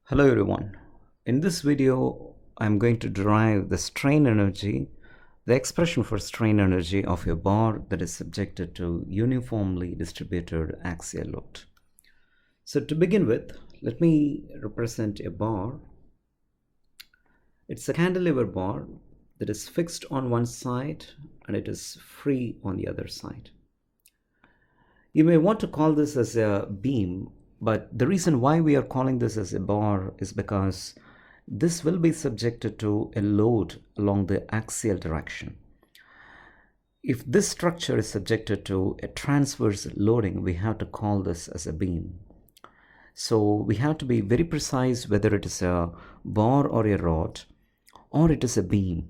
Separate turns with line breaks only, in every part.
Hello everyone. In this video, I'm going to derive the strain energy, the expression for strain energy of a bar that is subjected to uniformly distributed axial load. So to begin with, let me represent a bar. It's a cantilever bar that is fixed on one side and it is free on the other side. You may want to call this as a beam, but the reason why we are calling this as a bar is because this will be subjected to a load along the axial direction. If this structure is subjected to a transverse loading, we have to call this as a beam. So we have to be very precise whether it is a bar or a rod or it is a beam.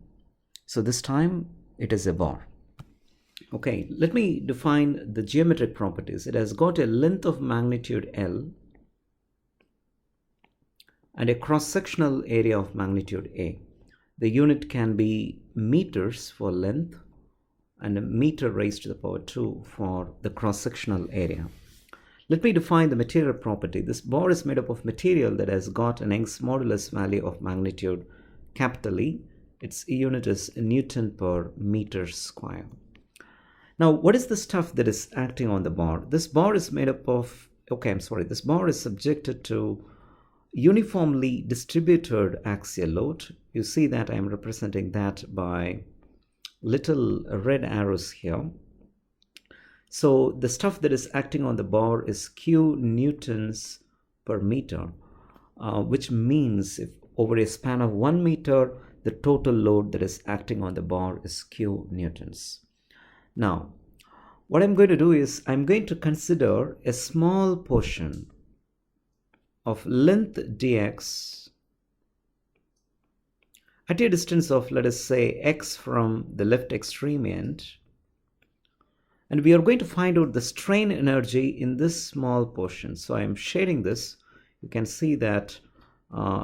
So this time it is a bar. Okay, let me define the geometric properties. It has got a length of magnitude L and a cross-sectional area of magnitude A. The unit can be meters for length and a meter raised to the power 2 for the cross-sectional area. Let me define the material property. This bar is made up of material that has got an Young's modulus value of magnitude capital E. Its unit is Newton per meter square. Now, what is the stuff that is acting on the bar? This bar is made up of, this bar is subjected to uniformly distributed axial load. You see that I'm representing that by little red arrows here. So the stuff that is acting on the bar is Q newtons per meter, which means if over a span of 1 meter, the total load that is acting on the bar is Q newtons. Now, what I'm going to do is I'm going to consider a small portion of length dx at a distance of, let us say, x from the left extreme end. And we are going to find out the strain energy in this small portion. So I'm shading this. You can see that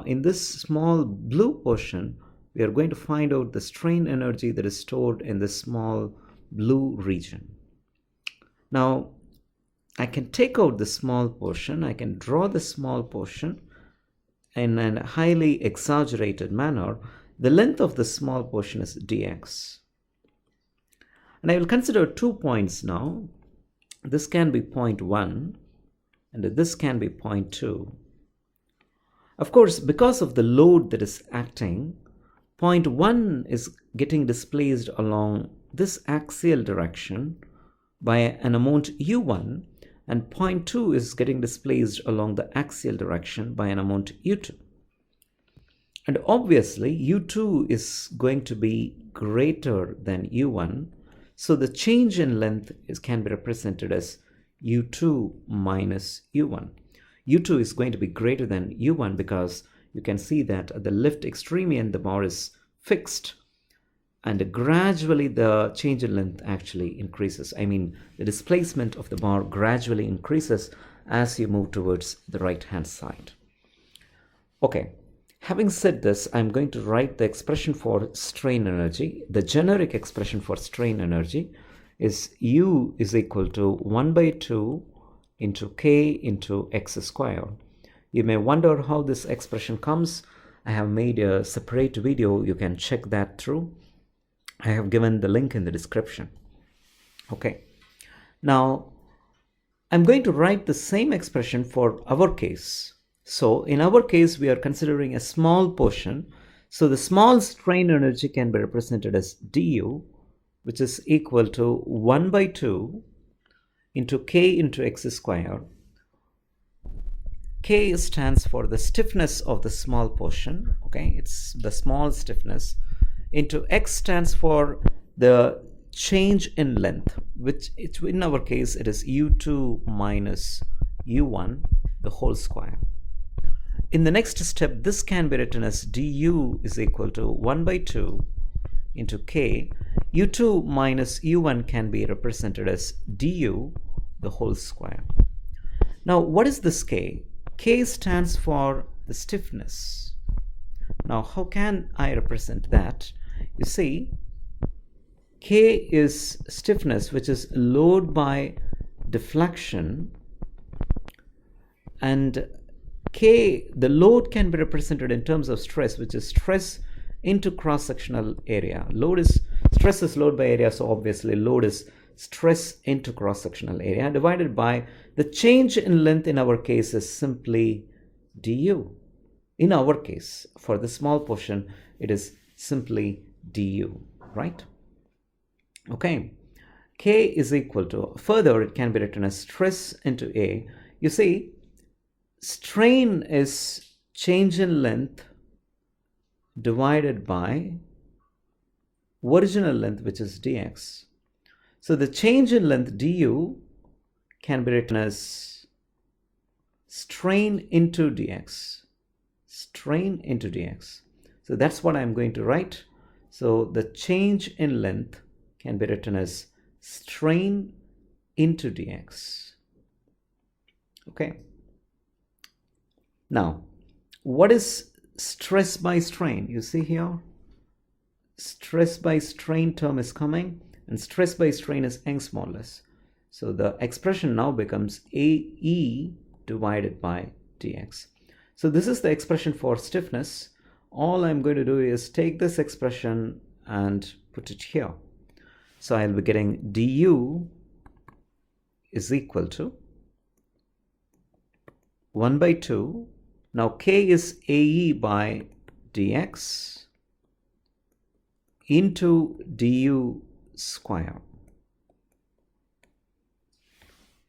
in this small blue portion, we are going to find out the strain energy that is stored in this small blue region. Now, I can take out the small portion. I can draw the small portion in a highly exaggerated manner. The length of the small portion is dx. And I will consider 2 points now. This can be point 1 and this can be point 2. Of course, because of the load that is acting, point 1 is getting displaced along this axial direction by an amount u1, and point 2 is getting displaced along the axial direction by an amount u2. And obviously u2 is going to be greater than u1, so the change in length can be represented as u2 minus u1. u2 is going to be greater than u1 because you can see that at the left extreme end the bar is fixed, and gradually the change in length actually increases. I mean, the displacement of the bar gradually increases as you move towards the right hand side. Okay, having said this, I'm going to write the expression for strain energy. The generic expression for strain energy is U is equal to 1 by 2 into K into x square. You may wonder how this expression comes. I have made a separate video. You can check that through. I have given the link in the description. Okay. Now, I'm going to write the same expression for our case. So, in our case, we are considering a small portion. So, the small strain energy can be represented as du, which is equal to 1 by 2 into K into x square. K stands for the stiffness of the small portion, okay, it's the small stiffness, into x stands for the change in length, which in our case it is u2 minus u1, the whole square. In the next step, this can be written as du is equal to 1 by 2 into K. u2 minus u1 can be represented as du, the whole square. Now, what is this K? K stands for the stiffness. Now, how can I represent that? You see, K is stiffness, which is load by deflection, and K, the load can be represented in terms of stress, which is stress into cross-sectional area. Stress is load by area, so obviously load is stress into cross-sectional area divided by the change in length. In our case is simply du. In our case, for the small portion, it is simply du, right? Okay. K is equal to, further it can be written as stress into A. You see, strain is change in length divided by original length, which is dx. So the change in length du can be written as strain into dx. Strain into dx. So that's what I'm going to write. So the change in length can be written as strain into dx. Okay. Now, what is stress by strain? You see here, stress by strain term is coming, and stress by strain is Young's modulus. So the expression now becomes AE divided by dx. So this is the expression for stiffness. All I'm going to do is take this expression and put it here. So I'll be getting du is equal to 1 by 2. Now K is AE by dx into du square.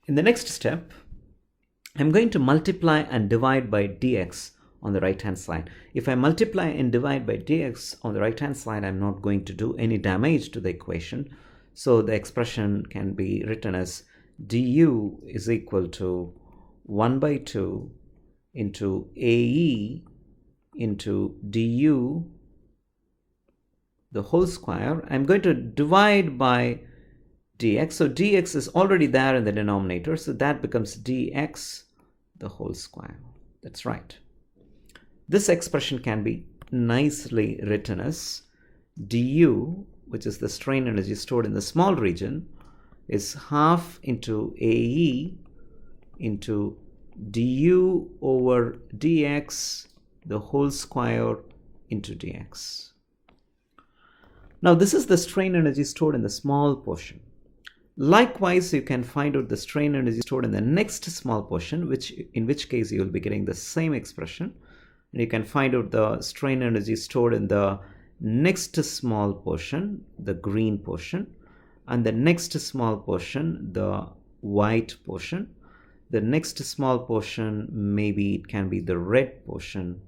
In the next step, I'm going to multiply and divide by dx on the right hand side. If I multiply and divide by dx on the right hand side, I'm not going to do any damage to the equation. So the expression can be written as du is equal to 1 by 2 into AE into du the whole square. I'm going to divide by dx. So dx is already there in the denominator, so that becomes dx the whole square. That's right. This expression can be nicely written as du, which is the strain energy stored in the small region, is half into AE into du over dx the whole square into dx. Now this is the strain energy stored in the small portion. Likewise, you can find out the strain energy stored in the next small portion, in which case you will be getting the same expression. And you can find out the strain energy stored in the next small portion, the green portion, and the next small portion, the white portion. The next small portion, maybe it can be the red portion,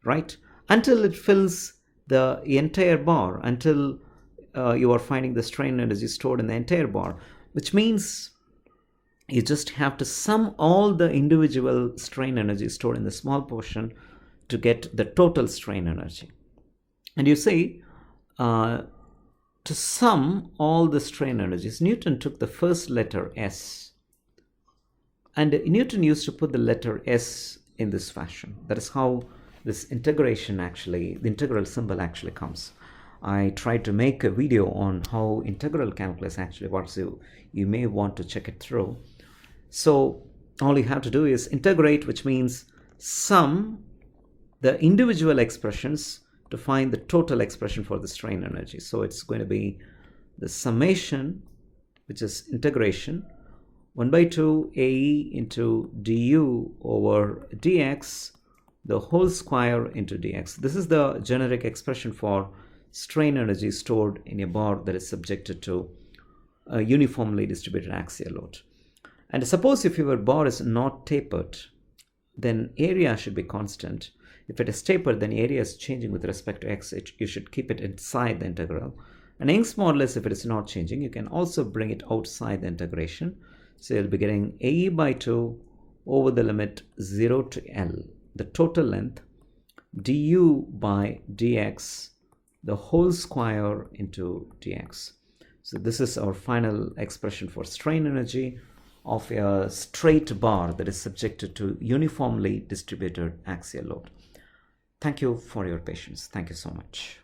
right? Until it fills the entire bar, until you are finding the strain energy stored in the entire bar, which means you just have to sum all the individual strain energy stored in the small portion to get the total strain energy. And you see, to sum all the strain energies, Newton took the first letter S, and Newton used to put the letter S in this fashion. That is how this integration actually, the integral symbol actually comes. I tried to make a video on how integral calculus actually works. So you may want to check it through. So all you have to do is integrate, which means sum the individual expressions to find the total expression for the strain energy. So it's going to be the summation, which is integration, 1 by 2 AE into du over dx, the whole square into dx. This is the generic expression for strain energy stored in a bar that is subjected to a uniformly distributed axial load. And suppose if your bar is not tapered, then area should be constant. If it is tapered, then area is changing with respect to x. You should keep it inside the integral. And Young's modulus, if it is not changing, you can also bring it outside the integration. So you'll be getting AE by 2 over the limit 0 to L, the total length, du by dx, the whole square into dx. So this is our final expression for strain energy of a straight bar that is subjected to uniformly distributed axial load. Thank you for your patience. Thank you so much.